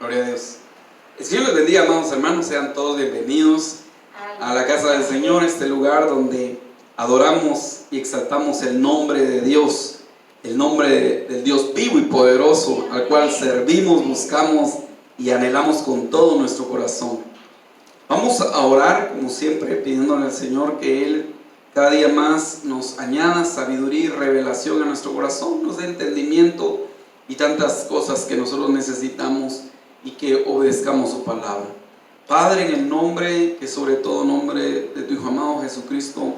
Gloria a Dios. El Señor les bendiga, amados hermanos. Sean todos bienvenidos a la casa del Señor, este lugar donde adoramos y exaltamos el nombre de Dios, el nombre del Dios vivo y poderoso, al cual servimos, buscamos y anhelamos con todo nuestro corazón. Vamos a orar, como siempre, pidiéndole al Señor que Él cada día más nos añada sabiduría y revelación a nuestro corazón, nos dé entendimiento y tantas cosas que nosotros necesitamos y que obedezcamos su palabra. Padre, en el nombre, que sobre todo nombre de tu Hijo amado Jesucristo,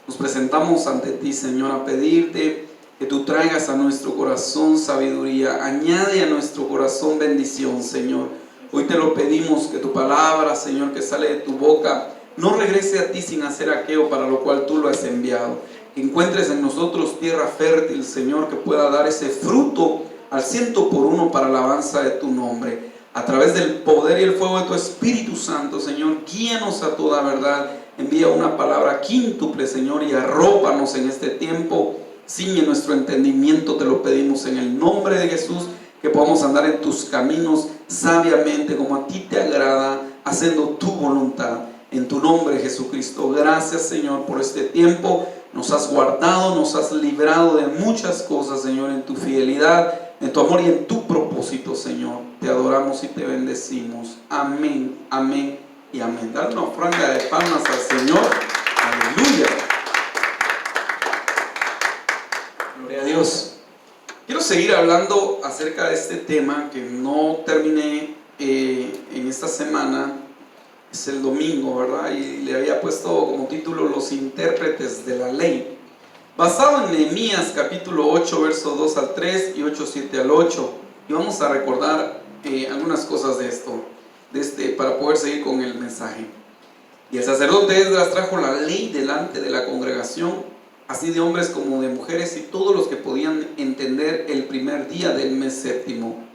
nos presentamos ante ti, Señor, a pedirte que tú traigas a nuestro corazón sabiduría, añade a nuestro corazón bendición, Señor. Hoy te lo pedimos, que tu palabra, Señor, que sale de tu boca, no regrese a ti sin hacer aquello para lo cual tú lo has enviado. Que encuentres en nosotros tierra fértil, Señor, que pueda dar ese fruto al 100% para la alabanza de tu nombre. A través del poder y el fuego de tu Espíritu Santo, Señor, guíanos a toda verdad. Envía una palabra quíntuple, Señor, y arrópanos en este tiempo. Ciñe nuestro entendimiento, te lo pedimos en el nombre de Jesús, que podamos andar en tus caminos sabiamente, como a ti te agrada, haciendo tu voluntad. En tu nombre, Jesucristo. Gracias, Señor, por este tiempo. Nos has guardado, nos has librado de muchas cosas, Señor, en tu fidelidad, en tu amor y en tu propósito, Señor. Te adoramos y te bendecimos. Amén, amén y amén. Dar una ofrenda de palmas al Señor. Aleluya. Gloria a Dios. Quiero seguir hablando acerca de este tema que no terminé en esta semana. Es el domingo, ¿verdad? Y le había puesto como título Los intérpretes de la ley, basado en Nehemías capítulo 8, verso 2 al 3 y 8, 7 al 8. Y vamos a recordar algunas cosas de esto, para poder seguir con el mensaje. Y el sacerdote Esdras trajo la ley delante de la congregación, así de hombres como de mujeres, y todos los que podían entender, el primer día del mes séptimo.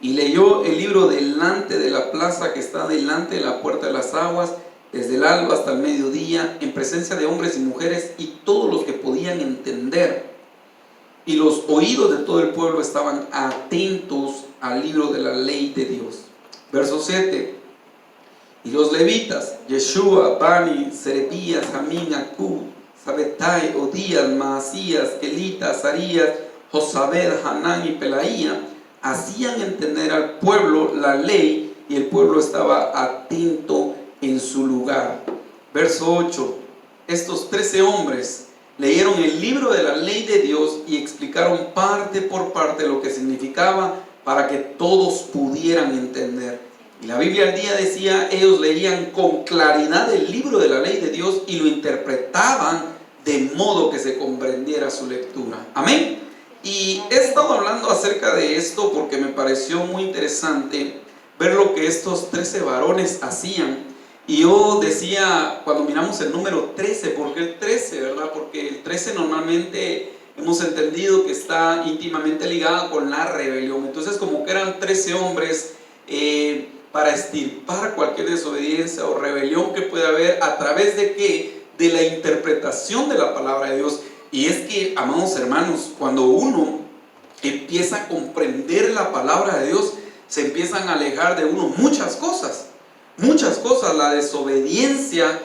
Y leyó el libro delante de la plaza que está delante de la puerta de las aguas, desde el alba hasta el mediodía, en presencia de hombres y mujeres y todos los que podían entender. Y los oídos de todo el pueblo estaban atentos al libro de la ley de Dios. Verso 7. Y los levitas, Yeshua, Bani, Serebías, Jamín, Acub, Sabetai, Odías, Maasías, Kelita, Azarías, Josabed, Hanán y Pelaía, hacían entender al pueblo la ley, y el pueblo estaba atento en su lugar. Verso 8. Estos 13 hombres leyeron el libro de la ley de Dios y explicaron parte por parte lo que significaba, para que todos pudieran entender. Y la Biblia al día decía, ellos leían con claridad el libro de la ley de Dios y lo interpretaban de modo que se comprendiera su lectura. Amén. Y he estado hablando acerca de esto porque me pareció muy interesante ver lo que estos 13 varones hacían. Y yo decía, cuando miramos el número 13, ¿por qué el 13, verdad? Porque el 13 normalmente hemos entendido que está íntimamente ligado con la rebelión. Entonces, como que eran 13 hombres para extirpar cualquier desobediencia o rebelión que pueda haber, a través de ¿qué? De la interpretación de la palabra de Dios. Y es que, amados hermanos, cuando uno empieza a comprender la palabra de Dios, se empiezan a alejar de uno muchas cosas, la desobediencia,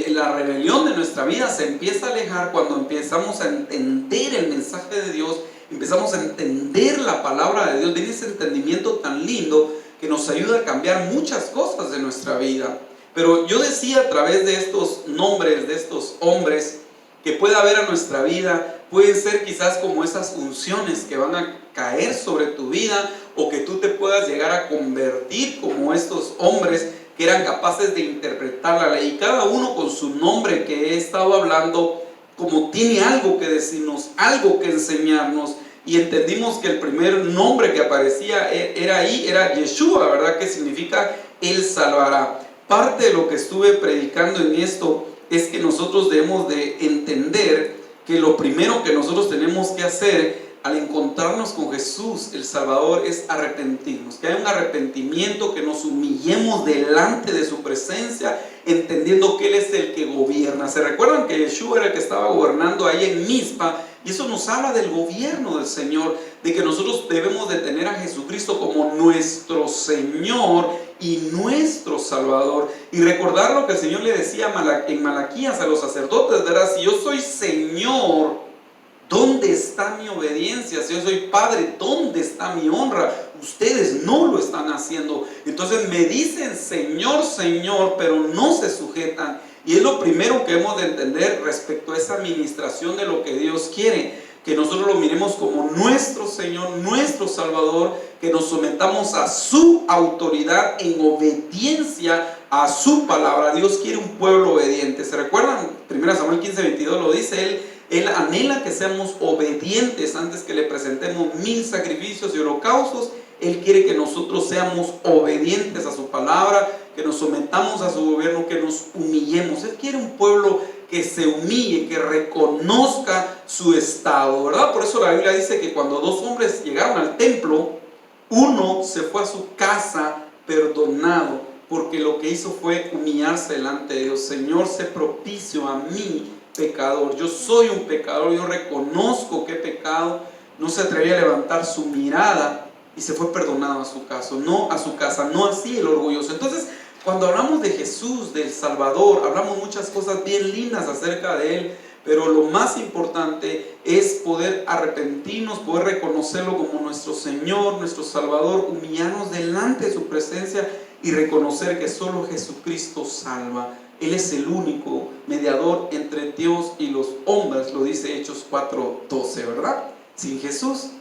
la rebelión de nuestra vida se empieza a alejar cuando empezamos a entender el mensaje de Dios, empezamos a entender la palabra de Dios. Viene ese entendimiento tan lindo que nos ayuda a cambiar muchas cosas de nuestra vida. Pero yo decía, a través de estos nombres, de estos hombres, que pueda haber a nuestra vida, pueden ser quizás como esas unciones que van a caer sobre tu vida, o que tú te puedas llegar a convertir como estos hombres que eran capaces de interpretar la ley. Y cada uno con su nombre que he estado hablando, como tiene algo que decirnos, algo que enseñarnos. Y entendimos que el primer nombre que aparecía era Yeshua, ¿verdad? Que significa Él salvará. Parte de lo que estuve predicando en esto es que nosotros debemos de entender que lo primero que nosotros tenemos que hacer al encontrarnos con Jesús el Salvador es arrepentirnos, que haya un arrepentimiento, que nos humillemos delante de su presencia, entendiendo que Él es el que gobierna. ¿Se recuerdan que Yeshua era el que estaba gobernando ahí en Mizpa? Y eso nos habla del gobierno del Señor, de que nosotros debemos de tener a Jesucristo como nuestro Señor y nuestro Salvador. Y recordar lo que el Señor le decía en Malaquías a los sacerdotes, ¿verdad? Si yo soy Señor, ¿dónde está mi obediencia? Si yo soy Padre, ¿dónde está mi honra? Ustedes no lo están haciendo. Entonces me dicen Señor, Señor, pero no se sujetan. Y es lo primero que hemos de entender respecto a esa administración de lo que Dios quiere. Que nosotros lo miremos como nuestro Señor, nuestro Salvador, que nos sometamos a su autoridad en obediencia a su palabra. Dios quiere un pueblo obediente. ¿Se recuerdan? 1 Samuel 15:22 lo dice. Él anhela que seamos obedientes antes que le presentemos 1000 sacrificios y holocaustos. Él quiere que nosotros seamos obedientes a su palabra, que nos sometamos a su gobierno, que nos humillemos. Él quiere un pueblo que se humille, que reconozca su estado, ¿verdad? Por eso la Biblia dice que cuando 2 hombres llegaron al templo, uno se fue a su casa perdonado, porque lo que hizo fue humillarse delante de Dios. Señor, sé propicio a mí, pecador. Yo soy un pecador, yo reconozco que he pecado. No se atrevía a levantar su mirada y se fue perdonado a su casa, no así el orgulloso. Entonces, cuando hablamos de Jesús, del Salvador, hablamos muchas cosas bien lindas acerca de Él, pero lo más importante es poder arrepentirnos, poder reconocerlo como nuestro Señor, nuestro Salvador, humillarnos delante de su presencia y reconocer que solo Jesucristo salva. Él es el único mediador entre Dios y los hombres, lo dice Hechos 4:12, ¿verdad? Sin Jesús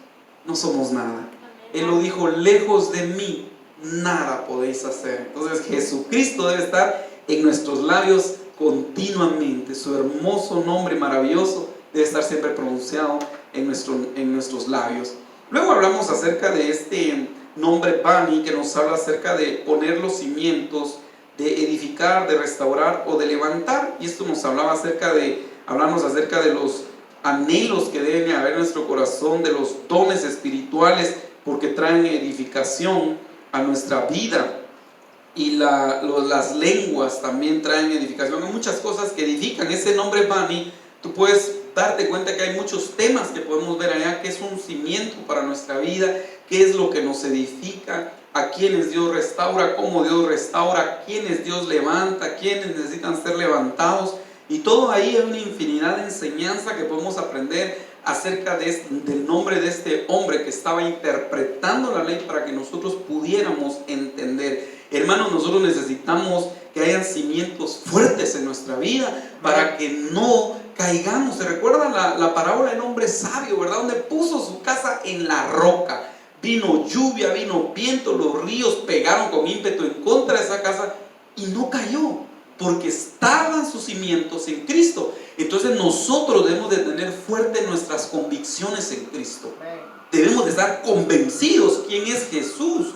no somos nada. Él lo dijo, lejos de mí nada podéis hacer. Entonces Jesucristo debe estar en nuestros labios continuamente. Su hermoso nombre maravilloso debe estar siempre pronunciado en nuestros labios. Luego hablamos acerca de este nombre Bani, que nos habla acerca de poner los cimientos, de edificar, de restaurar o de levantar. Y esto nos hablamos acerca de los anhelos que deben haber en nuestro corazón, de los dones espirituales, porque traen edificación a nuestra vida. Y las lenguas también traen edificación. Hay muchas cosas que edifican. Ese nombre Bani, tú puedes darte cuenta que hay muchos temas que podemos ver allá, que es un cimiento para nuestra vida, qué es lo que nos edifica, a quienes Dios restaura, cómo Dios restaura, a quienes Dios levanta, a quienes necesitan ser levantados. Y todo ahí hay una infinidad de enseñanza que podemos aprender acerca del nombre de este hombre que estaba interpretando la ley para que nosotros pudiéramos entender. Hermanos, nosotros necesitamos que hayan cimientos fuertes en nuestra vida para que no caigamos. ¿Se recuerdan la parábola del hombre sabio, verdad? Donde puso su casa en la roca. Vino lluvia, vino viento, los ríos pegaron con ímpetu en contra de esa casa y no cayó, porque estaban sus cimientos en Cristo. Entonces nosotros debemos de tener fuertes nuestras convicciones en Cristo. Debemos de estar convencidos quién es Jesús,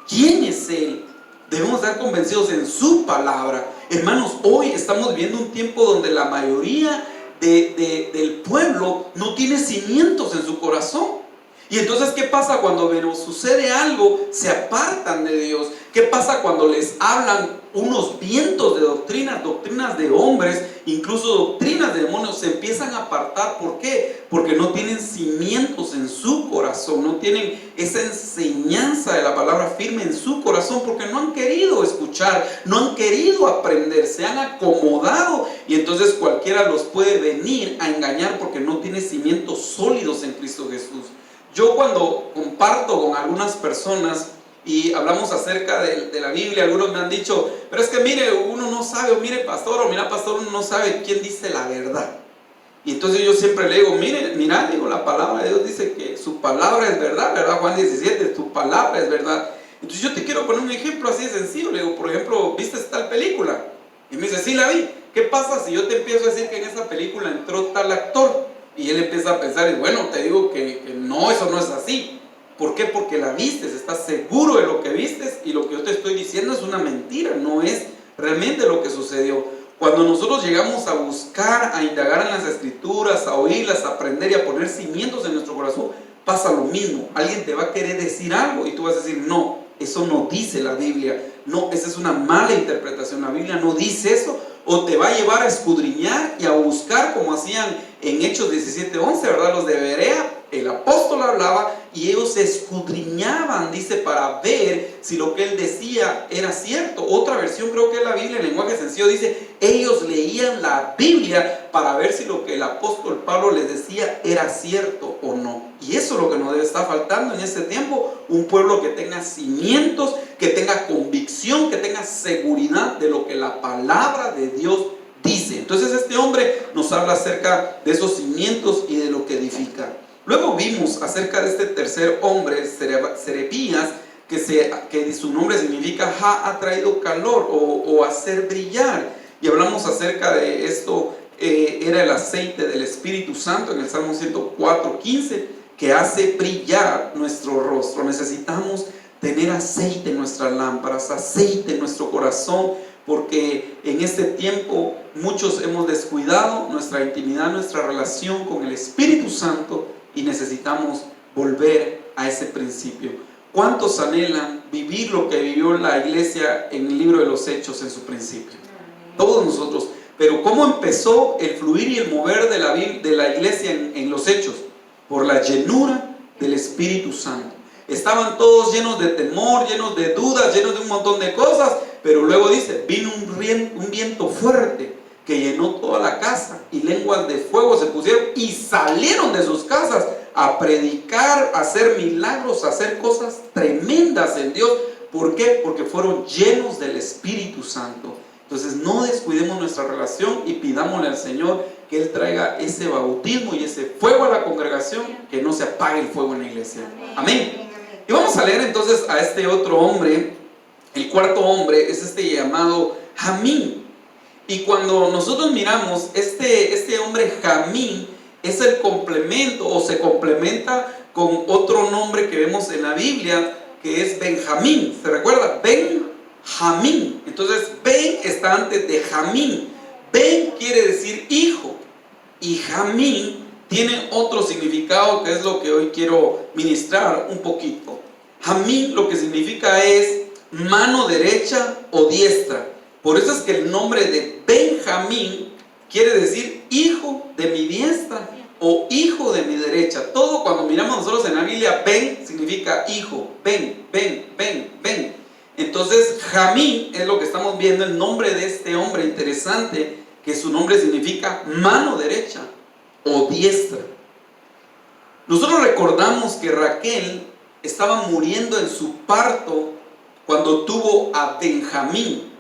quién es Él. Debemos estar convencidos en su palabra. Hermanos, hoy estamos viviendo un tiempo donde la mayoría del pueblo no tiene cimientos en su corazón. Y entonces, ¿qué pasa cuando sucede algo? Se apartan de Dios. ¿Qué pasa cuando les hablan unos vientos de doctrinas de hombres, incluso doctrinas de demonios? Se empiezan a apartar. ¿Por qué? Porque no tienen cimientos en su corazón, no tienen esa enseñanza de la palabra firme en su corazón, porque no han querido escuchar, no han querido aprender, se han acomodado, y entonces cualquiera los puede venir a engañar porque no tiene cimientos sólidos en Cristo Jesús. Yo cuando comparto con algunas personas y hablamos acerca de la Biblia, algunos me han dicho, pero es que mire, uno no sabe, o mire pastor, uno no sabe quién dice la verdad. Y entonces yo siempre le digo, mira, la palabra de Dios dice que su palabra es verdad, ¿verdad? Juan 17, tu palabra es verdad. Entonces yo te quiero poner un ejemplo así de sencillo. Le digo, por ejemplo, ¿viste tal película? Y me dice, sí la vi. ¿Qué pasa si yo te empiezo a decir que en esa película entró tal actor? Y él empieza a pensar, y bueno, te digo que no, eso no es así. ¿Por qué? Porque la vistes, estás seguro de lo que vistes, y lo que yo te estoy diciendo es una mentira, no es realmente lo que sucedió. Cuando nosotros llegamos a buscar, a indagar en las escrituras, a oírlas, a aprender y a poner cimientos en nuestro corazón, pasa lo mismo. Alguien te va a querer decir algo y tú vas a decir, no, eso no dice la Biblia, no, esa es una mala interpretación, la Biblia no dice eso. O te va a llevar a escudriñar y a buscar, como hacían en Hechos 17:11, ¿verdad? Los de Berea el apóstol hablaba y ellos escudriñaban, dice, para ver si lo que él decía era cierto. Otra versión, creo que es la Biblia en lenguaje sencillo, dice, ellos leían la Biblia para ver si lo que el apóstol Pablo les decía era cierto o no. Y eso es lo que nos debe estar faltando en este tiempo, un pueblo que tenga cimientos, que tenga convicción, que tenga seguridad de lo que la palabra de Dios dice. Entonces este hombre nos habla acerca de esos cimientos y de lo que edifica. Luego vimos acerca de este tercer hombre, Serebías, que su nombre significa ha traído calor o hacer brillar. Y hablamos acerca de esto, era el aceite del Espíritu Santo en el Salmo 104:15, que hace brillar nuestro rostro. Necesitamos tener aceite en nuestras lámparas, aceite en nuestro corazón, porque en este tiempo muchos hemos descuidado nuestra intimidad, nuestra relación con el Espíritu Santo, y necesitamos volver a ese principio. ¿Cuántos anhelan vivir lo que vivió la iglesia en el libro de los Hechos en su principio? Todos nosotros. Pero ¿cómo empezó el fluir y el mover de la iglesia en los Hechos? Por la llenura del Espíritu Santo. Estaban todos llenos de temor, llenos de dudas, llenos de un montón de cosas, pero luego dice, vino un viento fuerte que llenó toda la casa, y lenguas de fuego se pusieron y salieron de sus casas a predicar, a hacer milagros, a hacer cosas tremendas en Dios. ¿Por qué? Porque fueron llenos del Espíritu Santo. Entonces no descuidemos nuestra relación y pidámosle al Señor que Él traiga ese bautismo y ese fuego a la congregación, que no se apague el fuego en la iglesia. Amén. Y vamos a leer entonces a este otro hombre. El cuarto hombre es este llamado Jamín. Y cuando nosotros miramos este hombre Jamín, es el complemento, o se complementa con otro nombre que vemos en la Biblia, que es Benjamín. ¿Se recuerda? Benjamín. Entonces Ben está antes de Jamín. Ben quiere decir hijo, y Jamín tiene otro significado, que es lo que hoy quiero ministrar un poquito. Jamín lo que significa es mano derecha o diestra. Por eso es que el nombre de Benjamín quiere decir hijo de mi diestra o hijo de mi derecha. Todo cuando miramos nosotros en la Biblia, Ben significa hijo, Ben. Entonces Jamín es lo que estamos viendo, el nombre de este hombre interesante, que su nombre significa mano derecha o diestra. Nosotros recordamos que Raquel estaba muriendo en su parto cuando tuvo a Benjamín.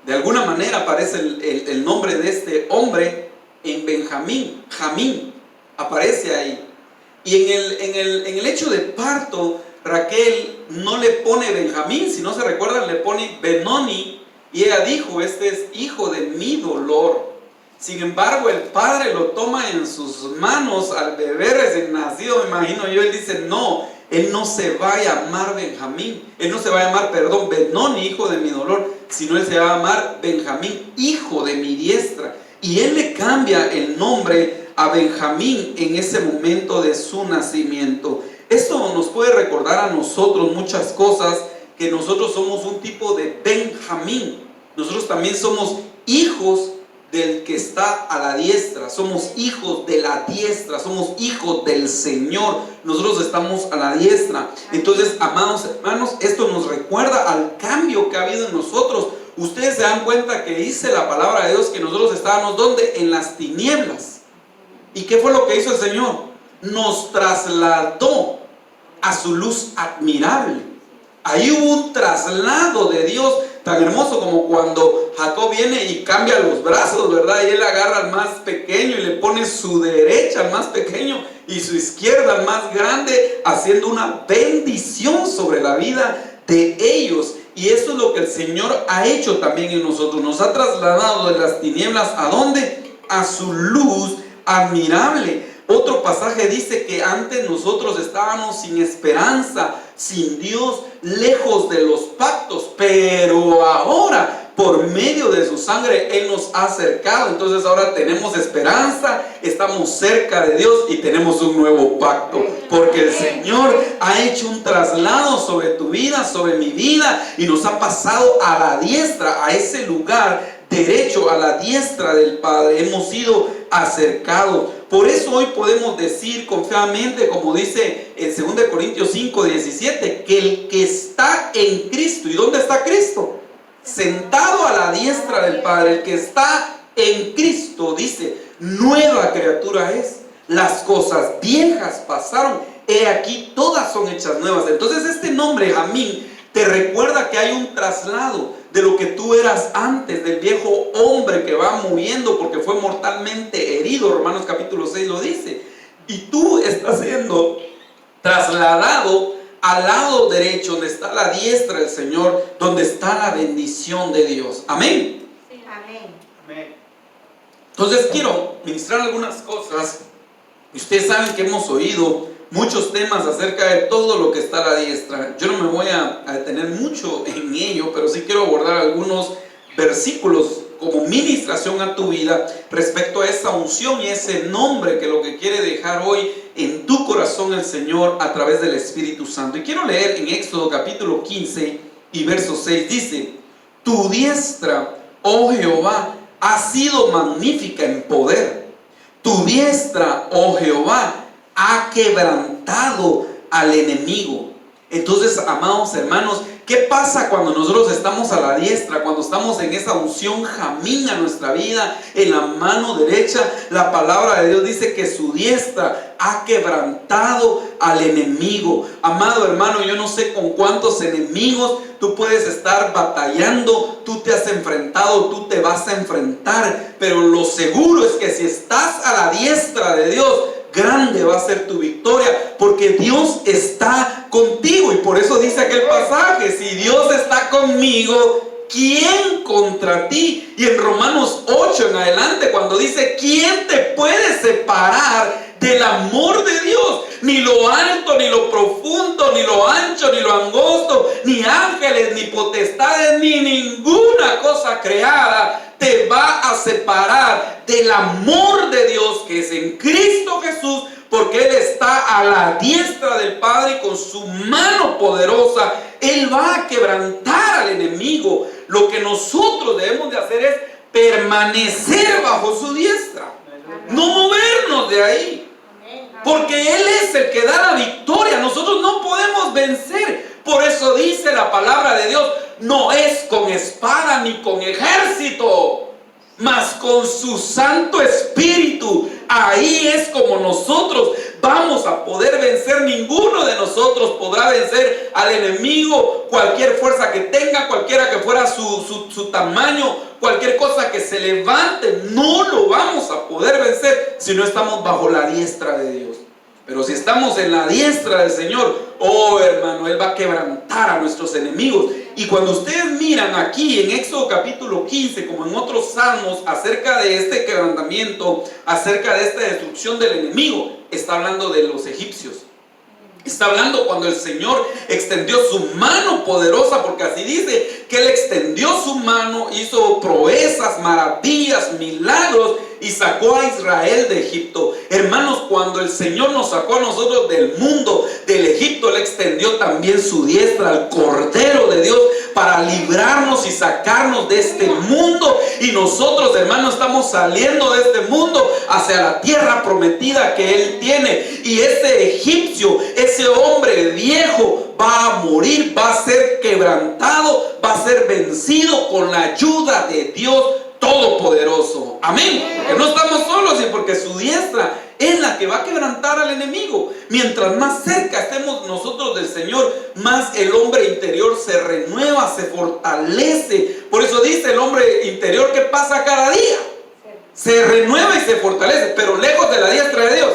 De alguna manera aparece el nombre de este hombre en Benjamín, Jamín, aparece ahí. Y en el hecho de parto, Raquel no le pone Benjamín, si no se recuerdan, le pone Benoni, y ella dijo, este es hijo de mi dolor. Sin embargo, el padre lo toma en sus manos al bebé recién nacido, me imagino yo. Él dice, no, él no se va a llamar Benjamín, él no se va a llamar, Benoni, hijo de mi dolor, sino él se va a llamar Benjamín, hijo de mi diestra. Y él le cambia el nombre a Benjamín en ese momento de su nacimiento. Esto nos puede recordar a nosotros muchas cosas, que nosotros somos un tipo de Benjamín. Nosotros también somos hijos del que está a la diestra, somos hijos de la diestra, somos hijos del Señor. Nosotros estamos a la diestra. Entonces, amados hermanos, esto nos recuerda al cambio que ha habido en nosotros. Ustedes se dan cuenta que dice la palabra de Dios que nosotros estábamos ¿dónde? En las tinieblas. ¿Y qué fue lo que hizo el Señor? Nos trasladó a su luz admirable. Ahí hubo un traslado de Dios tan hermoso, como cuando Jacob viene y cambia los brazos, ¿verdad? Y él agarra al más pequeño y le pone su derecha al más pequeño y su izquierda al más grande, haciendo una bendición sobre la vida de ellos. Y eso es lo que el Señor ha hecho también en nosotros. Nos ha trasladado de las tinieblas, ¿a dónde? A su luz admirable. Otro pasaje dice que antes nosotros estábamos sin esperanza, sin Dios, lejos de los pactos, pero ahora por medio de su sangre Él nos ha acercado. Entonces ahora tenemos esperanza, estamos cerca de Dios y tenemos un nuevo pacto, porque el Señor ha hecho un traslado sobre tu vida, sobre mi vida, y nos ha pasado a la diestra, a ese lugar derecho, a la diestra del Padre. Hemos sido acercados. Por eso hoy podemos decir confiadamente, como dice en 2 Corintios 5:17, que el que está en Cristo, ¿y dónde está Cristo? Sentado a la diestra del Padre. El que está en Cristo, dice, nueva criatura es. Las cosas viejas pasaron, he aquí todas son hechas nuevas. Entonces este nombre, Jamín, te recuerda que hay un traslado de lo que tú eras antes, del viejo hombre que va muriendo porque fue mortalmente herido. Romanos capítulo 6 lo dice. Y tú estás siendo trasladado al lado derecho, donde está la diestra del Señor, donde está la bendición de Dios. Amén. Sí, amén. Amén. Entonces quiero ministrar algunas cosas. Ustedes saben que hemos oído muchos temas acerca de todo lo que está a la diestra. Yo no me voy a detener mucho en ello, pero sí quiero abordar algunos versículos como ministración a tu vida respecto a esa unción y ese nombre que lo que quiere dejar hoy en tu corazón el Señor a través del Espíritu Santo. Y quiero leer en Éxodo capítulo 15 y verso 6. Dice: tu diestra, oh Jehová, ha sido magnífica en poder. Tu diestra, oh Jehová, ha quebrantado al enemigo. Entonces, amados hermanos, ¿qué pasa cuando nosotros estamos a la diestra? Cuando estamos en esa unción Jamín a nuestra vida, en la mano derecha, la palabra de Dios dice que su diestra ha quebrantado al enemigo. Amado hermano, yo no sé con cuántos enemigos tú puedes estar batallando, tú te has enfrentado, tú te vas a enfrentar, pero lo seguro es que si estás a la diestra de Dios, grande va a ser tu victoria, porque Dios está contigo. Y por eso dice aquel pasaje: si Dios está conmigo, ¿quién contra ti? Y en Romanos 8 en adelante, cuando dice: ¿quién te puede separar del amor de Dios? Ni lo alto, ni lo profundo, ni lo ancho, ni lo angosto, ni ángeles, ni potestades, ni ninguna cosa creada te va a separar del amor de Dios que es en Cristo Jesús, porque Él está a la diestra del Padre y con su mano poderosa Él va a quebrantar al enemigo. Lo que nosotros debemos de hacer es permanecer bajo su diestra, no movernos de ahí, porque Él es el que da la victoria. Nosotros no podemos vencer. Por eso dice la palabra de Dios: no es con espada ni con ejército, mas con su Santo Espíritu. Ahí es como nosotros vamos a poder vencer. Ninguno de nosotros podrá vencer al enemigo, cualquier fuerza que tenga, cualquiera que fuera su tamaño, cualquier cosa que se levante, no lo vamos a poder vencer si no estamos bajo la diestra de Dios. Pero si estamos en la diestra del Señor, oh hermano, Él va a quebrantar a nuestros enemigos. Y cuando ustedes miran aquí en Éxodo capítulo 15, como en otros salmos, acerca de este quebrantamiento, acerca de esta destrucción del enemigo, está hablando de los egipcios. Está hablando cuando el Señor extendió su mano poderosa, porque así dice que Él extendió su mano, hizo proezas, maravillas, milagros y sacó a Israel de Egipto. Hermanos, cuando el Señor nos sacó a nosotros del mundo, del Egipto, Él extendió también su diestra al Cordero de Dios para librarnos y sacarnos de este mundo. Y nosotros, hermanos, estamos saliendo de este mundo hacia la tierra prometida que Él tiene. Y ese egipcio, ese hombre viejo, va a morir, va a ser quebrantado, va a ser vencido con la ayuda de Dios Todopoderoso. Amén. Porque no estamos solos, y porque su diestra es la que va a quebrantar al enemigo. Mientras más cerca estemos nosotros del Señor, más el hombre interior se renueva, se fortalece. Por eso dice el hombre interior que pasa cada día, se renueva y se fortalece. Pero lejos de la diestra de Dios,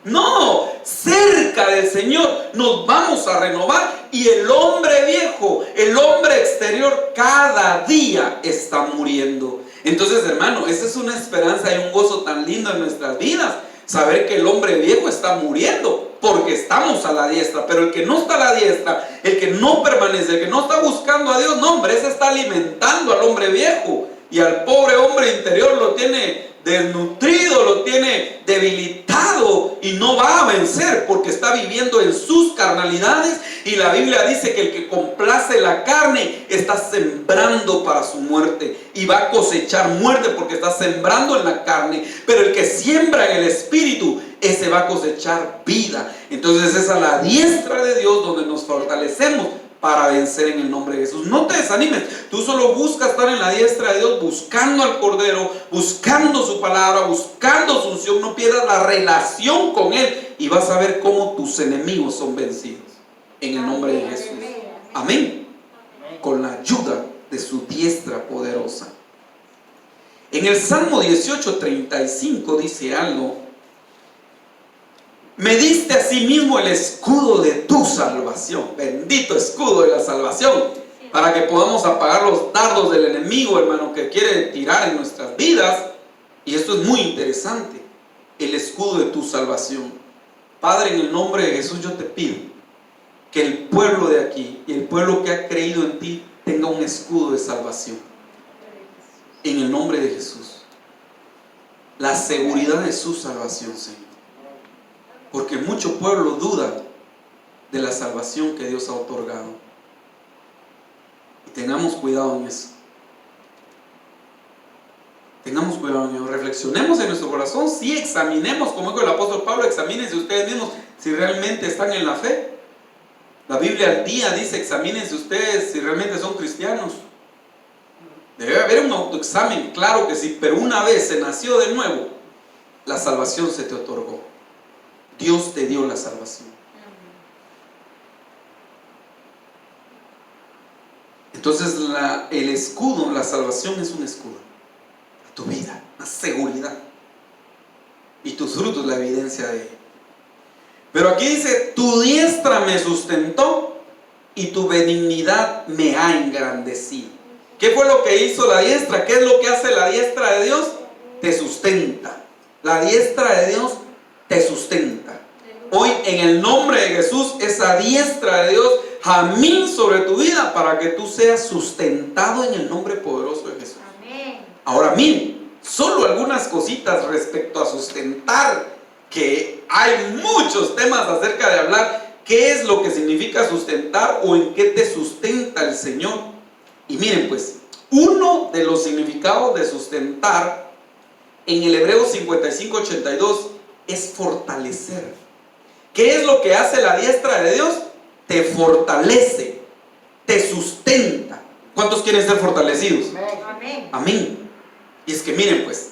no, cerca del Señor nos vamos a renovar. Y el hombre viejo, el hombre exterior, cada día está muriendo. Entonces, hermano, esa es una esperanza y un gozo tan lindo en nuestras vidas, saber que el hombre viejo está muriendo, porque estamos a la diestra. Pero el que no está a la diestra, el que no permanece, el que no está buscando a Dios, no, hombre, ese está alimentando al hombre viejo, y al pobre hombre interior lo tiene desnutrido, lo tiene debilitado y no va a vencer porque está viviendo en sus carnalidades. Y la Biblia dice que el que complace la carne está sembrando para su muerte y va a cosechar muerte porque está sembrando en la carne. Pero el que siembra en el Espíritu, ese va a cosechar vida. Entonces es a la diestra de Dios donde nos fortalecemos para vencer en el nombre de Jesús. No te desanimes, tú solo buscas estar en la diestra de Dios, buscando al Cordero, buscando su palabra, buscando su unción. No pierdas la relación con Él y vas a ver cómo tus enemigos son vencidos en el nombre de Jesús. Amén. Con la ayuda de su diestra poderosa. En el Salmo 18:35 dice algo: me diste a sí mismo el escudo de tu salvación. Bendito escudo de la salvación, para que podamos apagar los dardos del enemigo, hermano, que quiere tirar en nuestras vidas. Y esto es muy interesante, el escudo de tu salvación. Padre, en el nombre de Jesús yo te pido que el pueblo de aquí y el pueblo que ha creído en ti tenga un escudo de salvación. En el nombre de Jesús, la seguridad de su salvación, Señor. Porque mucho pueblo duda de la salvación que Dios ha otorgado. Y tengamos cuidado en eso. Tengamos cuidado en eso. Reflexionemos en nuestro corazón. Sí, examinemos, como dijo el apóstol Pablo, examínense ustedes mismos si realmente están en la fe. La Biblia al día dice: examínense ustedes si realmente son cristianos. Debe haber un autoexamen, claro que sí, pero una vez se nació de nuevo, la salvación se te otorgó. Dios te dio la salvación. Entonces el escudo, la salvación es un escudo a tu vida, una seguridad, y tus frutos la evidencia de ello. Pero aquí dice: tu diestra me sustentó y tu benignidad me ha engrandecido. ¿Qué fue lo que hizo la diestra? ¿Qué es lo que hace la diestra de Dios? Te sustenta. La diestra de Dios te sustenta. Hoy, en el nombre de Jesús, esa diestra de Dios jamín sobre tu vida para que tú seas sustentado en el nombre poderoso de Jesús. Amén. Ahora, miren, solo algunas cositas respecto a sustentar, que hay muchos temas acerca de hablar. ¿Qué es lo que significa sustentar o en qué te sustenta el Señor? Y miren, pues, uno de los significados de sustentar en el Hebreo 55:82 es fortalecer. ¿Qué es lo que hace la diestra de Dios? Te fortalece, te sustenta. ¿Cuántos quieren ser fortalecidos? Amén. Amén. Y es que miren, pues,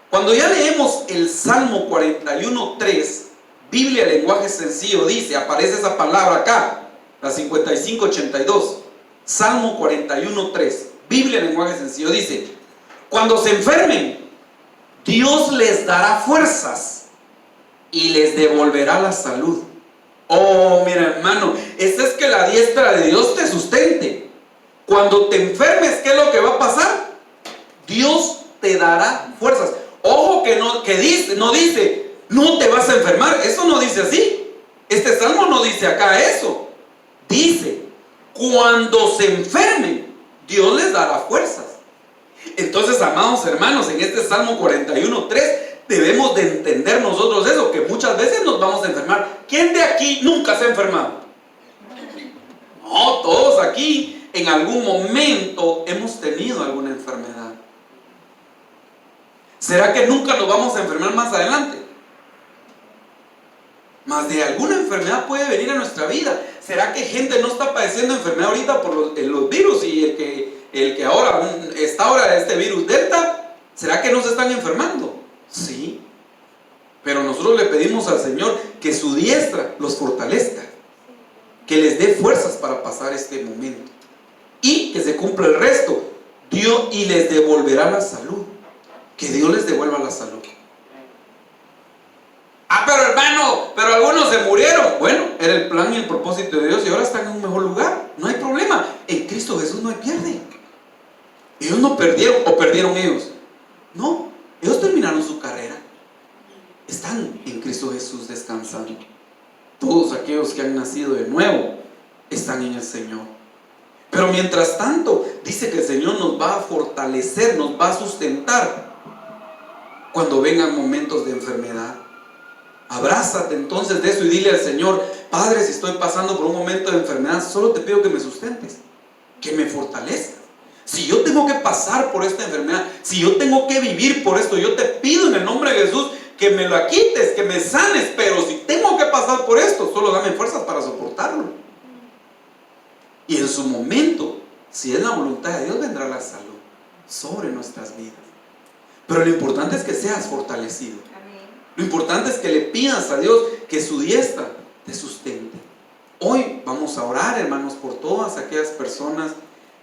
cuando ya leemos el Salmo 41:3, Biblia, lenguaje sencillo, dice, aparece esa palabra acá, la 55:82, Salmo 41:3, Biblia, lenguaje sencillo, dice: cuando se enfermen, Dios les dará fuerzas y les devolverá la salud. Oh, mira, hermano, es que la diestra de Dios te sustente. Cuando te enfermes, ¿qué es lo que va a pasar? Dios te dará fuerzas. Ojo que no dice, no te vas a enfermar. Eso no dice así. Este salmo no dice acá eso. Dice: cuando se enfermen, Dios les dará fuerzas. Entonces, amados hermanos, en este Salmo 41:3 debemos de entender nosotros eso, que muchas veces nos vamos a enfermar. ¿Quién de aquí nunca se ha enfermado? No, todos aquí en algún momento hemos tenido alguna enfermedad. ¿Será que nunca nos vamos a enfermar más adelante? Más de alguna enfermedad puede venir a nuestra vida. ¿Será que gente no está padeciendo enfermedad ahorita por los virus? Y el que ahora está ahora este virus Delta, ¿será que no se están enfermando? Sí, pero nosotros le pedimos al Señor que su diestra los fortalezca, que les dé fuerzas para pasar este momento y que se cumpla el resto. Dios y les devolverá la salud, que Dios les devuelva la salud. Pero hermano, pero algunos se murieron. Bueno, era el plan y el propósito de Dios y ahora están en un mejor lugar. No hay problema, en Cristo Jesús no hay pierde. Ellos no perdieron, o perdieron ellos. No, ellos terminaron su carrera. Están en Cristo Jesús descansando. Todos aquellos que han nacido de nuevo están en el Señor. Pero mientras tanto, dice que el Señor nos va a fortalecer, nos va a sustentar. cuando vengan momentos de enfermedad. Abrázate entonces de eso y dile al Señor: Padre, si estoy pasando por un momento de enfermedad, solo te pido que me sustentes, que me fortalezcas. Si yo tengo que pasar por esta enfermedad, si yo tengo que vivir por esto, yo te pido en el nombre de Jesús que me la quites, que me sanes. Pero si tengo que pasar por esto, solo dame fuerzas para soportarlo. Y en su momento, si es la voluntad de Dios, vendrá la salud sobre nuestras vidas. Pero lo importante es que seas fortalecido. Lo importante es que le pidas a Dios que su diestra te sustente. Hoy vamos a orar, hermanos, por todas aquellas personas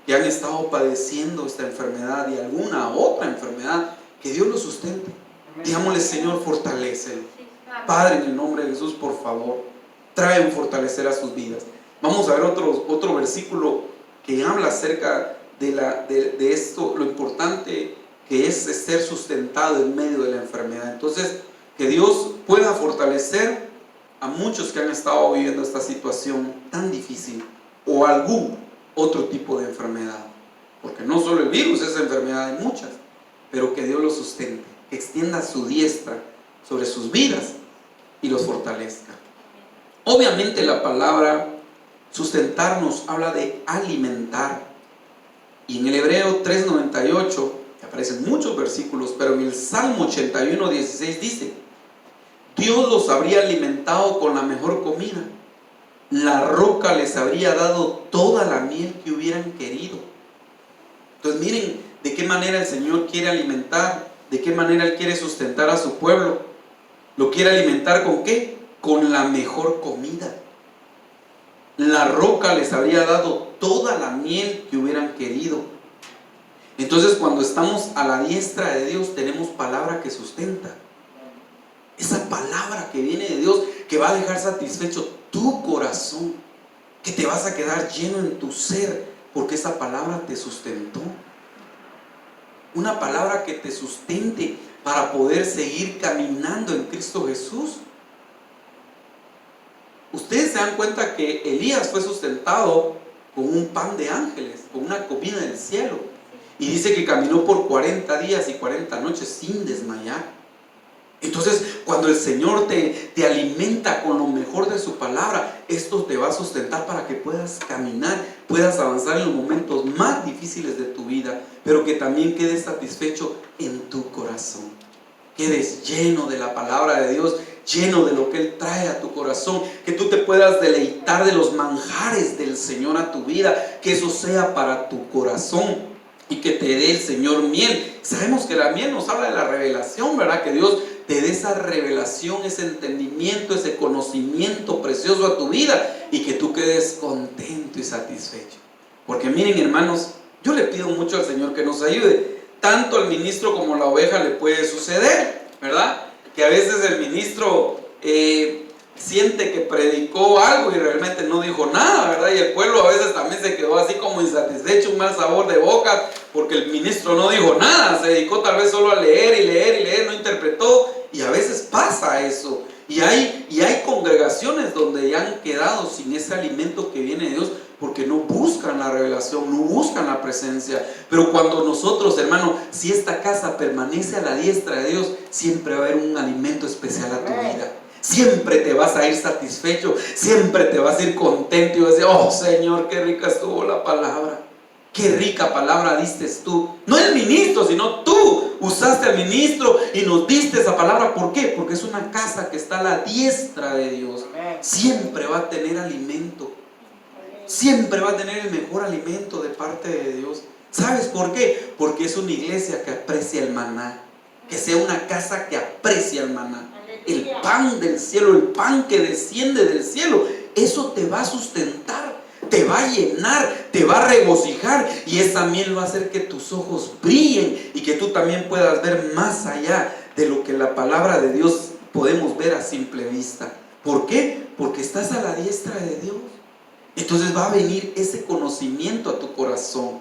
que han estado padeciendo esta enfermedad y alguna otra enfermedad, que Dios los sustente. Digámosle: Señor, fortalécelo. Padre, en el nombre de Jesús, por favor, trae un fortalecer a sus vidas. Vamos a ver otro versículo que habla acerca de esto, lo importante que es ser sustentado en medio de la enfermedad. Entonces, que Dios pueda fortalecer a muchos que han estado viviendo esta situación tan difícil o algún otro tipo de enfermedad, porque no solo el virus es enfermedad, hay muchas, pero que Dios los sustente, que extienda su diestra sobre sus vidas y los fortalezca. Obviamente la palabra sustentarnos habla de alimentar, y en el Hebreo 3:98 aparecen muchos versículos, pero en el Salmo 81:16 dice: Dios los habría alimentado con la mejor comida, la roca les habría dado toda la miel que hubieran querido. Entonces miren de qué manera el Señor quiere alimentar, de qué manera Él quiere sustentar a su pueblo. ¿Lo quiere alimentar con qué? Con la mejor comida. La roca les habría dado toda la miel que hubieran querido. Entonces, cuando estamos a la diestra de Dios, tenemos palabra que sustenta. Esa palabra que viene de Dios, que va a dejar satisfecho tu corazón, que te vas a quedar lleno en tu ser, porque esa palabra te sustentó. Una palabra que te sustente para poder seguir caminando en Cristo Jesús. Ustedes se dan cuenta que Elías fue sustentado con un pan de ángeles, con una comida del cielo. Y dice que caminó por 40 días y 40 noches sin desmayar. Entonces, cuando el Señor te alimenta con lo mejor de su palabra, esto te va a sustentar para que puedas caminar, puedas avanzar en los momentos más difíciles de tu vida, pero que también quedes satisfecho en tu corazón. Quedes lleno de la palabra de Dios, lleno de lo que Él trae a tu corazón, que tú te puedas deleitar de los manjares del Señor a tu vida, que eso sea para tu corazón y que te dé el Señor miel. Sabemos que la miel nos habla de la revelación, ¿verdad? Que Dios te dé esa revelación, ese entendimiento, ese conocimiento precioso a tu vida y que tú quedes contento y satisfecho. Porque miren, hermanos, yo le pido mucho al Señor que nos ayude. Tanto al ministro como a la oveja le puede suceder, ¿verdad? Que a veces el ministro siente que predicó algo y realmente no dijo nada, ¿verdad? Y el pueblo a veces también se quedó así como insatisfecho, un mal sabor de boca, porque el ministro no dijo nada, se dedicó tal vez solo a leer y leer y leer, no interpretó. Y a veces pasa eso. Y hay congregaciones donde ya han quedado sin ese alimento que viene de Dios, porque no buscan la revelación, no buscan la presencia. Pero cuando nosotros, hermano, si esta casa permanece a la diestra de Dios, siempre va a haber un alimento especial a tu vida. Siempre te vas a ir satisfecho, siempre te vas a ir contento y vas a decir: oh Señor, qué rica estuvo la palabra, qué rica palabra diste tú. No el ministro, sino tú usaste al ministro y nos diste esa palabra. ¿Por qué? Porque es una casa que está a la diestra de Dios. Siempre va a tener alimento, siempre va a tener el mejor alimento de parte de Dios. ¿Sabes por qué? Porque es una iglesia que aprecia el maná, que sea una casa que aprecia el maná. El pan del cielo, el pan que desciende del cielo, eso te va a sustentar, te va a llenar, te va a regocijar, y esa miel va a hacer que tus ojos brillen y que tú también puedas ver más allá de lo que la palabra de Dios podemos ver a simple vista. ¿Por qué? Porque estás a la diestra de Dios. Entonces va a venir ese conocimiento a tu corazón,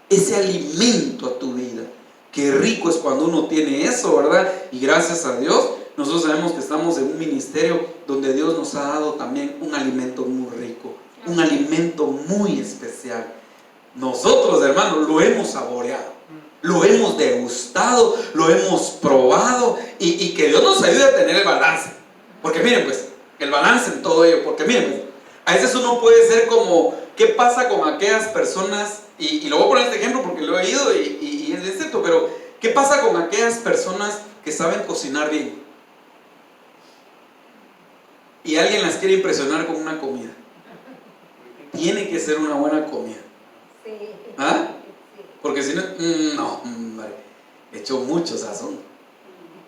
ese alimento a tu vida. Qué rico es cuando uno tiene eso, ¿verdad? Y gracias a Dios, nosotros sabemos que estamos en un ministerio donde Dios nos ha dado también un alimento muy rico, un alimento muy especial. nosotros, hermanos, lo hemos saboreado, lo hemos degustado, lo hemos probado, y que Dios nos ayude a tener el balance. Porque miren pues, el balance en todo ello, porque miren pues, a veces uno puede ser como, ¿qué pasa con aquellas personas? Y lo voy a poner este ejemplo porque lo he oído y es cierto, pero ¿qué pasa con aquellas personas que saben cocinar bien? Y alguien las quiere impresionar con una comida. Tiene que ser una buena comida. ¿Ah? Porque si no, no, le echó mucho sazón,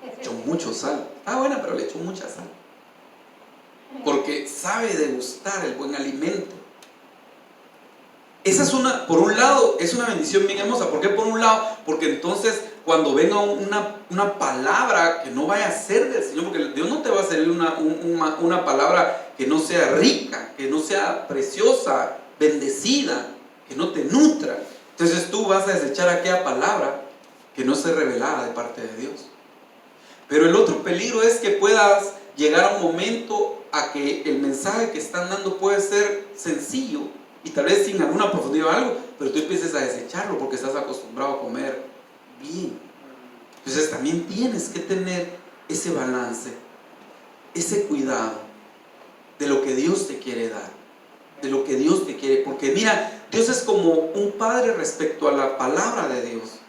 le echó mucho sal. Está buena, pero le echó mucha sal. Porque sabe degustar el buen alimento. Esa es por un lado, es una bendición bien hermosa. ¿Por qué por un lado? Porque entonces cuando venga una palabra que no vaya a ser del Señor, porque Dios no te va a servir una palabra que no sea rica, que no sea preciosa, bendecida, que no te nutra. Entonces tú vas a desechar aquella palabra que no sea revelada de parte de Dios. Pero el otro peligro es que puedas llegar a un momento a que el mensaje que están dando puede ser sencillo y tal vez sin alguna profundidad o algo, pero tú empieces a desecharlo porque estás acostumbrado a comer bien. Entonces también tienes que tener ese balance, ese cuidado de lo que Dios te quiere dar, de lo que Dios te quiere, porque mira, Dios es como un padre respecto a la palabra de Dios.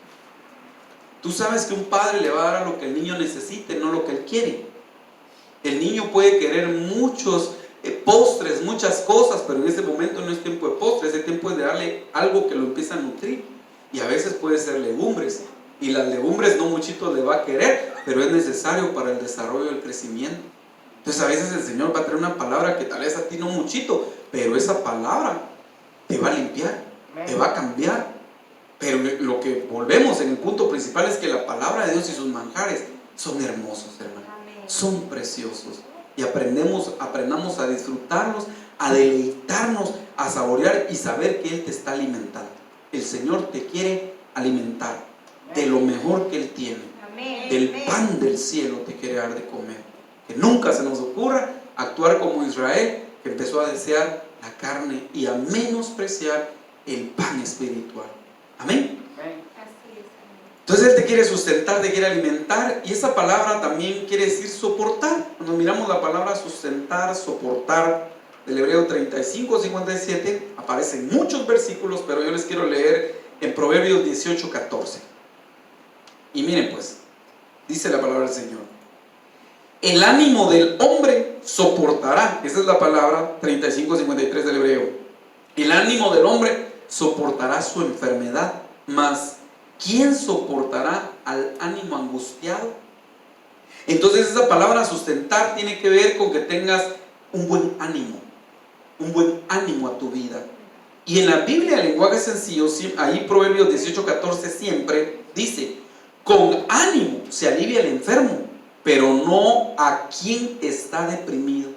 Tú sabes que un padre le va a dar a lo que el niño necesite, no lo que él quiere. El niño puede querer muchos postres, muchas cosas, pero en ese momento no es tiempo de postres, es tiempo de darle algo que lo empiece a nutrir. Y a veces puede ser legumbres, y las legumbres no muchito le va a querer, pero es necesario para el desarrollo y el crecimiento. Entonces a veces el Señor va a traer una palabra que tal vez a ti no muchito, pero esa palabra te va a limpiar, te va a cambiar. Pero lo que volvemos en el punto principal es que la palabra de Dios y sus manjares son hermosos, hermano. Son preciosos. Y aprendamos a disfrutarlos, a deleitarnos, a saborear y saber que Él te está alimentando. El Señor te quiere alimentar de lo mejor que Él tiene. Del pan del cielo te quiere dar de comer. Que nunca se nos ocurra actuar como Israel, que empezó a desear la carne y a menospreciar el pan espiritual. Amén. Entonces Él te quiere sustentar, te quiere alimentar, y esa palabra también quiere decir soportar. Cuando miramos la palabra sustentar, soportar, del Hebreo 35-57, aparecen muchos versículos, pero yo les quiero leer en Proverbios 18-14. Y miren pues, dice la palabra del Señor: el ánimo del hombre soportará. Esa es la palabra 35-53 del Hebreo. El ánimo del hombre soportará su enfermedad, mas ¿quién soportará al ánimo angustiado? Entonces esa palabra sustentar tiene que ver con que tengas un buen ánimo a tu vida. Y en la Biblia, el lenguaje sencillo, ahí Proverbios 18-14 siempre dice: con ánimo se alivia el enfermo, pero no a quien está deprimido.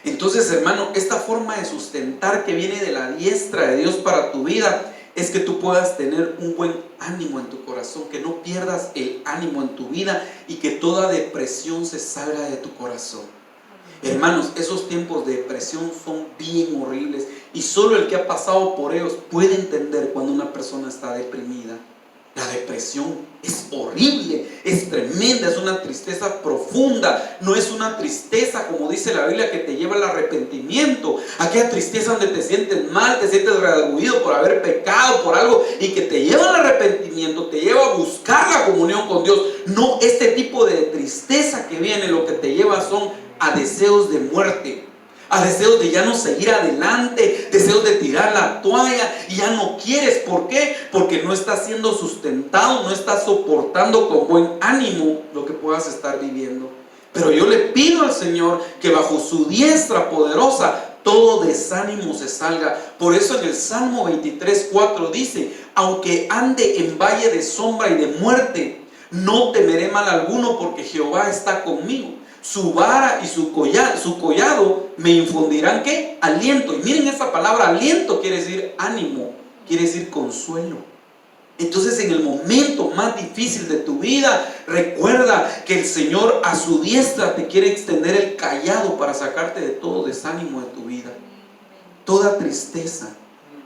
Entonces, hermano, esta forma de sustentar que viene de la diestra de Dios para tu vida es que tú puedas tener un buen ánimo en tu corazón, que no pierdas el ánimo en tu vida y que toda depresión se salga de tu corazón. Hermanos, esos tiempos de depresión son bien horribles y solo el que ha pasado por ellos puede entender cuando una persona está deprimida. La depresión es horrible, es tremenda, es una tristeza profunda. No es una tristeza, como dice la Biblia, que te lleva al arrepentimiento. Aquella tristeza donde te sientes mal, te sientes redarguido por haber pecado, por algo, y que te lleva al arrepentimiento, te lleva a buscar la comunión con Dios. No, este tipo de tristeza que viene, lo que te lleva son a deseos de muerte, a deseos de ya no seguir adelante, deseos de tirar la toalla y ya no quieres. ¿Por qué? Porque no estás siendo sustentado, no estás soportando con buen ánimo lo que puedas estar viviendo. Pero yo le pido al Señor que bajo su diestra poderosa todo desánimo se salga. Por eso en el Salmo 23:4 dice: aunque ande en valle de sombra y de muerte, no temeré mal alguno, porque Jehová está conmigo. Su vara y su collado me infundirán ¿qué? Aliento. Y miren, esa palabra aliento quiere decir ánimo, quiere decir consuelo. Entonces, en el momento más difícil de tu vida, recuerda que el Señor a su diestra te quiere extender el cayado para sacarte de todo desánimo de tu vida, toda tristeza,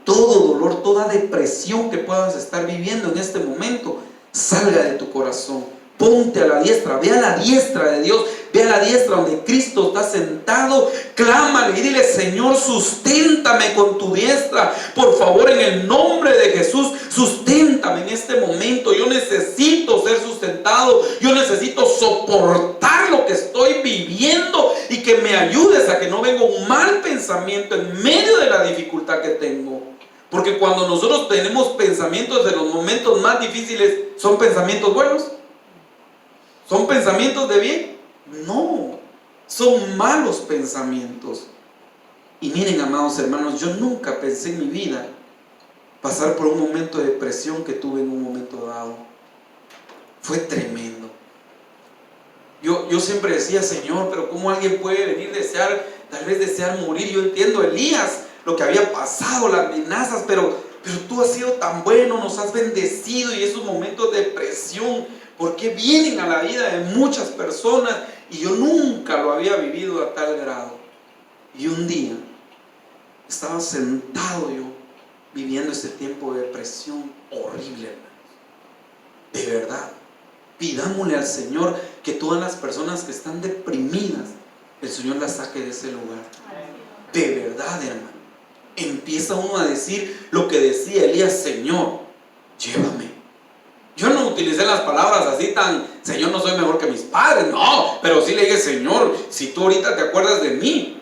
todo dolor, toda depresión que puedas estar viviendo en este momento, salga de tu corazón. Ponte a la diestra, ve a la diestra de Dios, ve a la diestra donde Cristo está sentado. Clámale y dile: Señor, susténtame con tu diestra, por favor, en el nombre de Jesús, susténtame en este momento. Yo necesito ser sustentado, yo necesito soportar lo que estoy viviendo, y que me ayudes a que no venga un mal pensamiento en medio de la dificultad que tengo. Porque cuando nosotros tenemos pensamientos en los momentos más difíciles, ¿son pensamientos buenos? ¿Son pensamientos de bien? No, son malos pensamientos. Y miren, amados hermanos, yo nunca pensé en mi vida pasar por un momento de depresión que tuve en un momento dado. Fue tremendo. Yo siempre decía: Señor, pero ¿cómo alguien puede venir tal vez desear morir? Yo entiendo Elías, lo que había pasado, las amenazas, pero tú has sido tan bueno, nos has bendecido, y esos momentos de depresión, ¿por qué vienen a la vida de muchas personas? Y yo nunca lo había vivido a tal grado. Y un día estaba sentado yo viviendo ese tiempo de depresión horrible, hermanos. De verdad, pidámosle al Señor que todas las personas que están deprimidas, el Señor las saque de ese lugar. De verdad, hermano. Empieza uno a decir lo que decía Elías: Señor, llévame. Yo no utilicé las palabras así tan: Señor, no soy mejor que mis padres. No, pero sí le dije: Señor, si tú ahorita te acuerdas de mí,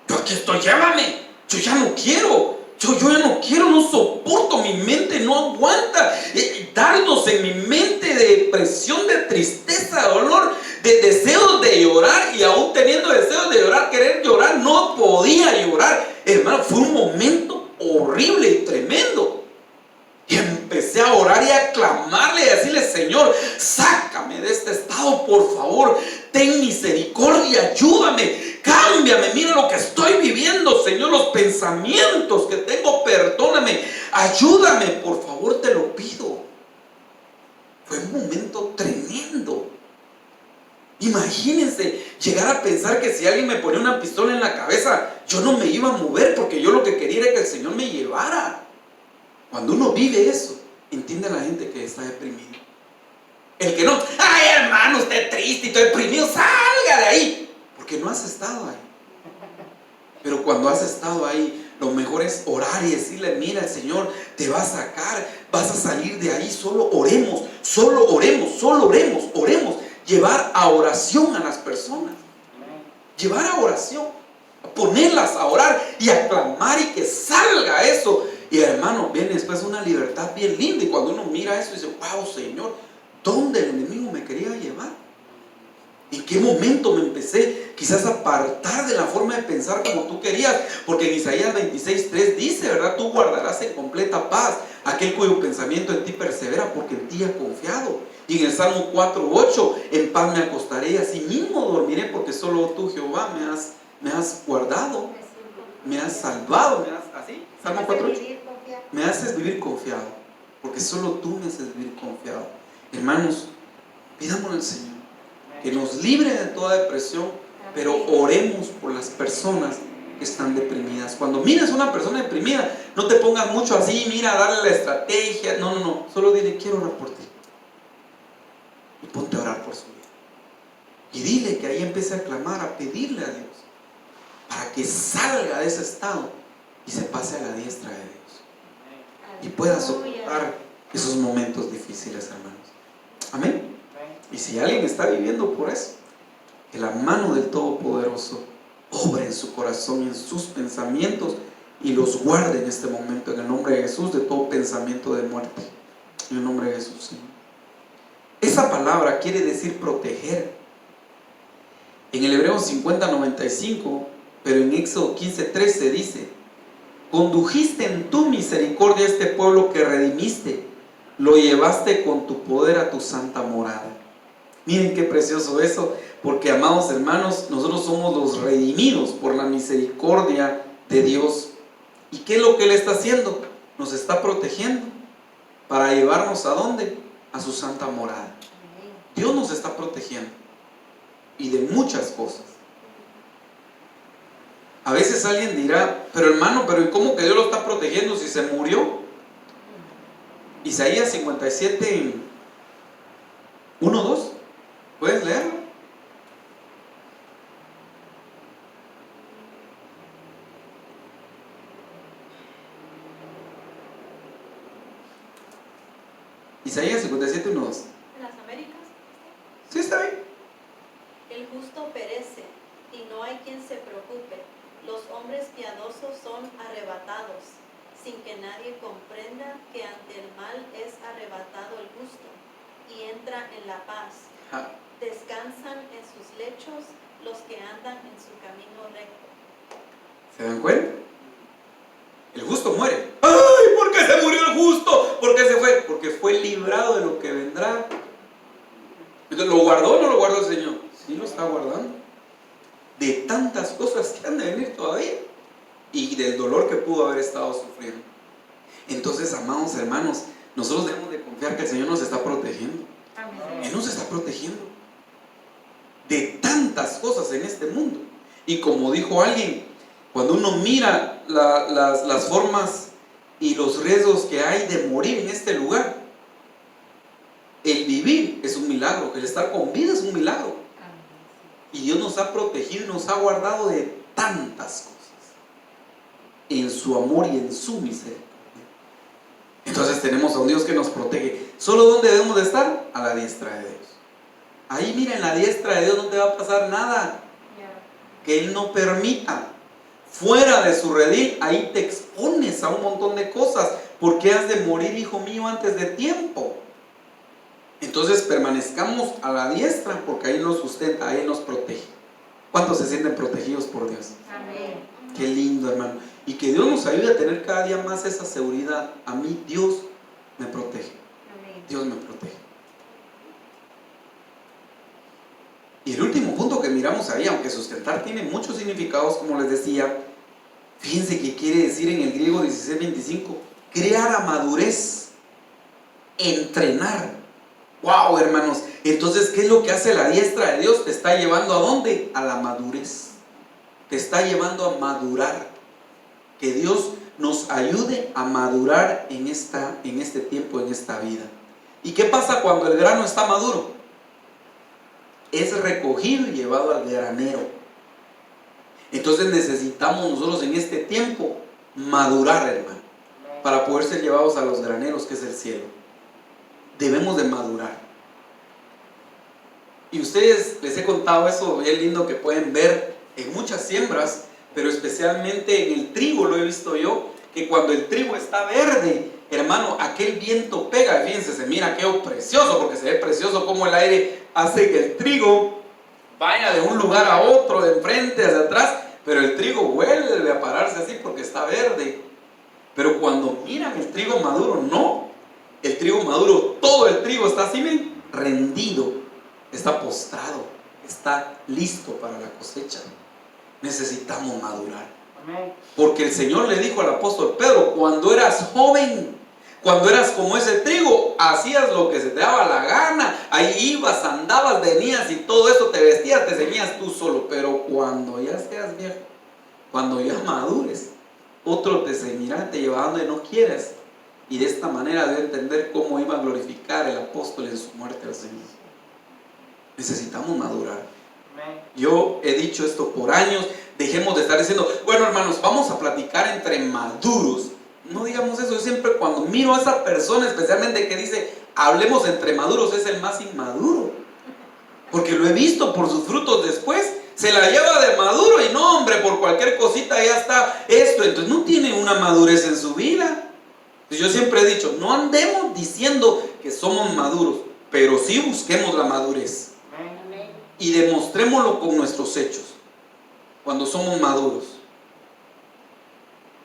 yo aquí estoy, llévame. Yo ya no quiero. Yo ya no quiero, no soporto. Mi mente no aguanta. Dardos en mi mente de depresión, de tristeza, de dolor, de deseos de llorar. Y aún teniendo deseos de llorar, querer llorar, no podía llorar. Hermano, fue un momento horrible y tremendo. Y empecé a orar y a clamarle y a decirle: Señor, sácame de este estado, por favor. Ten misericordia, ayúdame, cámbiame. Mira lo que estoy viviendo, Señor, los pensamientos que tengo, perdóname, ayúdame, por favor, te lo pido. Fue un momento tremendo. Imagínense llegar a pensar que si alguien me ponía una pistola en la cabeza, yo no me iba a mover, porque yo lo que quería era que el Señor me llevara. Cuando uno vive eso, entiende a la gente que está deprimido. El que no: ay, hermano, usted triste y está deprimido, salga de ahí, porque no has estado ahí. Pero cuando has estado ahí, lo mejor es orar y decirle: mira, el Señor te va a sacar, vas a salir de ahí. Solo oremos, solo oremos, solo oremos, oremos. Llevar a oración a las personas, llevar a oración, ponerlas a orar y a clamar, y que salga eso. Y hermano, viene después una libertad bien linda. Y cuando uno mira eso, dice: wow, Señor, ¿dónde el enemigo me quería llevar? ¿En qué momento me empecé quizás a apartar de la forma de pensar como tú querías? Porque en Isaías 26:3 dice, ¿verdad? Tú guardarás en completa paz aquel cuyo pensamiento en ti persevera, porque en ti ha confiado. Y en el Salmo 4:8: en paz me acostaré y así mismo dormiré, porque solo tú, Jehová, me has guardado, me has salvado, así, Salmo 4:8. Me haces vivir confiado, porque solo tú me haces vivir confiado. Hermanos, pidámosle al Señor que nos libre de toda depresión, pero oremos por las personas que están deprimidas. Cuando mires a una persona deprimida, no te pongas mucho así, mira, darle la estrategia. No, solo dile: quiero orar por ti. Y ponte a orar por su vida. Y dile que ahí empiece a clamar, a pedirle a Dios, para que salga de ese estado y se pase a la diestra de Dios. Y pueda soportar esos momentos difíciles, hermanos. Amén. Y si alguien está viviendo por eso, que la mano del Todopoderoso obre en su corazón y en sus pensamientos, y los guarde en este momento, en el nombre de Jesús, de todo pensamiento de muerte. En el nombre de Jesús, Señor. Esa palabra quiere decir proteger. En el Hebreo 50:95, pero en Éxodo 15:13 dice: condujiste en tu misericordia a este pueblo que redimiste, lo llevaste con tu poder a tu santa morada. Miren qué precioso eso, porque, amados hermanos, nosotros somos los redimidos por la misericordia de Dios. ¿Y qué es lo que Él está haciendo? Nos está protegiendo para llevarnos ¿a dónde? A su santa morada. Dios nos está protegiendo, y de muchas cosas. A veces alguien dirá, pero hermano, pero ¿y cómo que Dios lo está protegiendo si se murió? Isaías 57, 1, 2. ¿Puedes leerlo? Isaías 57, 1, 2. ¿En las Américas? Sí, está bien. El justo perece y no hay quien se preocupe. Los hombres piadosos son arrebatados, sin que nadie comprenda que ante el mal es arrebatado el justo y entra en la paz. Ah, Descansan en sus lechos los que andan en su camino recto. ¿se dan cuenta? El justo muere. ¡Ay! ¿Por qué se murió el justo? ¿Por qué se fue? Porque fue librado de lo que vendrá. Entonces, ¿lo guardó o no lo guardó el Señor? Sí, lo está guardando. De tantas cosas que han de venir todavía y del dolor que pudo haber estado sufriendo. Entonces, amados hermanos, nosotros debemos de confiar que el Señor nos está protegiendo. Amén. Él nos está protegiendo de tantas cosas en este mundo. Y como dijo alguien, cuando uno mira las formas y los riesgos que hay de morir en este lugar, el vivir es un milagro, el estar con vida es un milagro. Y Dios nos ha protegido y nos ha guardado de tantas cosas en su amor y en su misericordia. Entonces tenemos a un Dios que nos protege. ¿Solo dónde debemos de estar? A la diestra de Dios. Ahí mira, en la diestra de Dios no te va a pasar nada que Él no permita. Fuera de su redil, ahí te expones a un montón de cosas, porque has de morir, hijo mío, antes de tiempo. Entonces permanezcamos a la diestra, porque ahí nos sustenta, ahí nos protege. ¿Cuántos se sienten protegidos por Dios? Amén. Qué lindo, hermano. Y que Dios nos ayude a tener cada día más esa seguridad. A mí Dios me protege. Amén. Dios me protege. Y el último punto que miramos ahí, aunque sustentar tiene muchos significados, como les decía, fíjense que quiere decir en el griego 16:25, crear a madurez, entrenar. ¡Wow, hermanos! Entonces, ¿qué es lo que hace la diestra de Dios? Te está llevando ¿a dónde? A la madurez. Te está llevando a madurar. Que Dios nos ayude a madurar en este tiempo, en esta vida. ¿Y qué pasa cuando el grano está maduro? Es recogido y llevado al granero. Entonces necesitamos nosotros en este tiempo madurar, hermano, para poder ser llevados a los graneros, que es el cielo. Debemos de madurar. Y ustedes, les he contado eso bien lindo que pueden ver en muchas siembras, pero especialmente en el trigo lo he visto yo, que cuando el trigo está verde, hermano, aquel viento pega. Fíjense, se mira qué precioso, porque se ve precioso como el aire hace que el trigo vaya de un lugar a otro, de enfrente hacia atrás, pero el trigo vuelve a pararse así porque está verde. Pero cuando miran el trigo maduro, no. El trigo maduro, todo el trigo está así, ¿ven? Rendido, está postrado, está listo para la cosecha. Necesitamos madurar. Porque el Señor le dijo al apóstol Pedro, cuando eras joven, cuando eras como ese trigo, hacías lo que se te daba la gana, ahí ibas, andabas, venías y todo eso, te vestías, te ceñías tú solo. Pero cuando ya seas viejo, cuando ya madures, otro te ceñirá, te llevará donde no quieres. Y de esta manera debe entender cómo iba a glorificar el apóstol en su muerte al Señor. Necesitamos madurar. Yo he dicho esto por años. Dejemos de estar diciendo, bueno, hermanos, vamos a platicar entre maduros. No digamos eso. Yo siempre cuando miro a esa persona, especialmente que dice hablemos entre maduros, es el más inmaduro, porque lo he visto por sus frutos después. Se la lleva de maduro y no, hombre, por cualquier cosita ya está esto. Entonces no tiene una madurez en su vida. Yo siempre he dicho, no andemos diciendo que somos maduros, pero sí busquemos la madurez y demostrémoslo con nuestros hechos cuando somos maduros.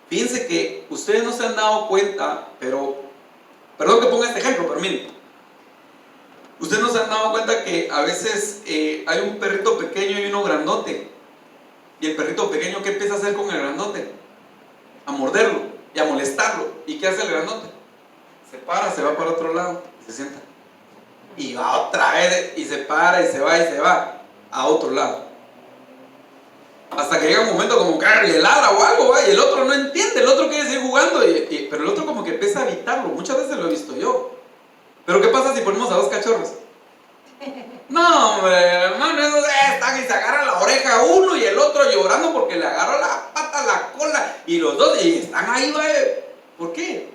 Fíjense que ustedes no se han dado cuenta, pero perdón que ponga este ejemplo, pero miren, ustedes no se han dado cuenta que a veces hay un perrito pequeño y uno grandote, y el perrito pequeño, ¿qué empieza a hacer con el grandote? A morderlo y a molestarlo. ¿Y qué hace el grandote? Se para, se va para otro lado y se sienta. Y va otra vez y se para y se va a otro lado. Hasta que llega un momento como que le ladra o algo, ¿va? Y el otro no entiende, el otro quiere seguir jugando, pero el otro como que empieza a evitarlo. Muchas veces lo he visto yo. Pero ¿qué pasa si ponemos a dos cachorros? No, hombre, hermano, esos están y se agarran la oreja a uno y el otro llorando porque le agarró la pata, la cola, y los dos y están ahí, ¿va? ¿Por qué?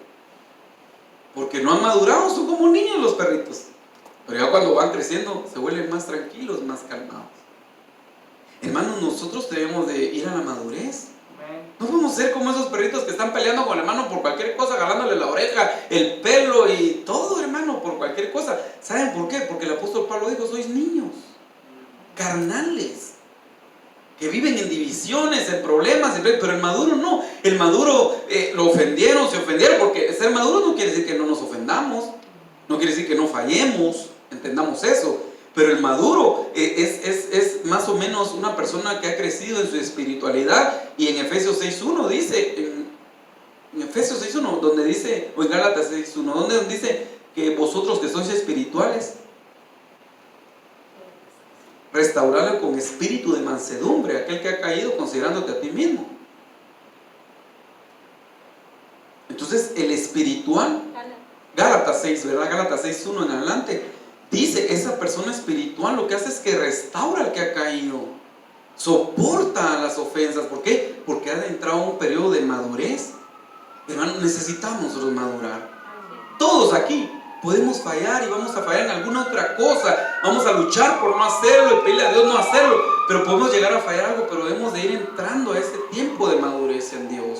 Porque no han madurado, son como niños los perritos. Pero ya cuando van creciendo se vuelven más tranquilos, más calmados. Hermanos, nosotros debemos de ir a la madurez. No podemos ser como esos perritos que están peleando con el hermano por cualquier cosa, agarrándole la oreja, el pelo y todo, hermano, por cualquier cosa. ¿Saben por qué? Porque el apóstol Pablo dijo, sois niños, carnales, que viven en divisiones, en problemas, pero el maduro no. El maduro lo ofendieron, se ofendieron, porque ser maduro no quiere decir que no nos ofendamos, no quiere decir que no fallemos, entendamos eso. Pero el maduro es más o menos una persona que ha crecido en su espiritualidad. Y en Efesios 6.1 dice, en Efesios 6.1, donde dice, o en Gálatas 6.1, donde dice que vosotros que sois espirituales, restaurarle con espíritu de mansedumbre, aquel que ha caído considerándote a ti mismo. Entonces el espiritual, Gálatas 6, ¿verdad? Gálatas 6.1 en adelante, dice, esa persona espiritual lo que hace es que restaura al que ha caído, soporta las ofensas. ¿Por qué? Porque ha entrado un periodo de madurez. Hermano, necesitamos nosotros madurar. Todos aquí podemos fallar y vamos a fallar en alguna otra cosa. Vamos a luchar por no hacerlo y pedirle a Dios no hacerlo, pero podemos llegar a fallar algo, pero debemos de ir entrando a ese tiempo de madurez en Dios.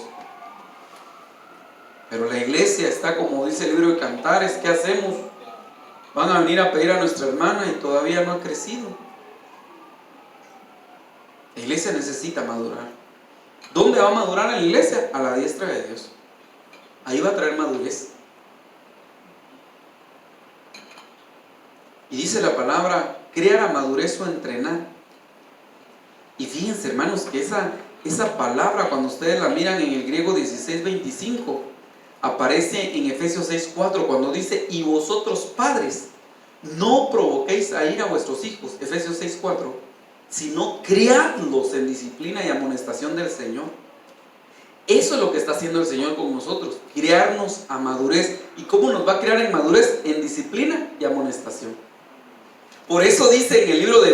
Pero la iglesia está como dice el libro de Cantares. ¿Qué hacemos? Van a venir a pedir a nuestra hermana y todavía no ha crecido. La iglesia necesita madurar. ¿Dónde va a madurar la iglesia? A la diestra de Dios. Ahí va a traer madurez. Y dice la palabra, crear a madurez o entrenar. Y fíjense, hermanos, que esa palabra, cuando ustedes la miran en el griego 16:25, aparece en Efesios 6:4, cuando dice, y vosotros padres, no provoquéis a ira a vuestros hijos, Efesios 6:4, sino criadlos en disciplina y amonestación del Señor. Eso es lo que está haciendo el Señor con nosotros, criarnos a madurez. ¿Y cómo nos va a criar en madurez? En disciplina y amonestación. Por eso dice en el libro de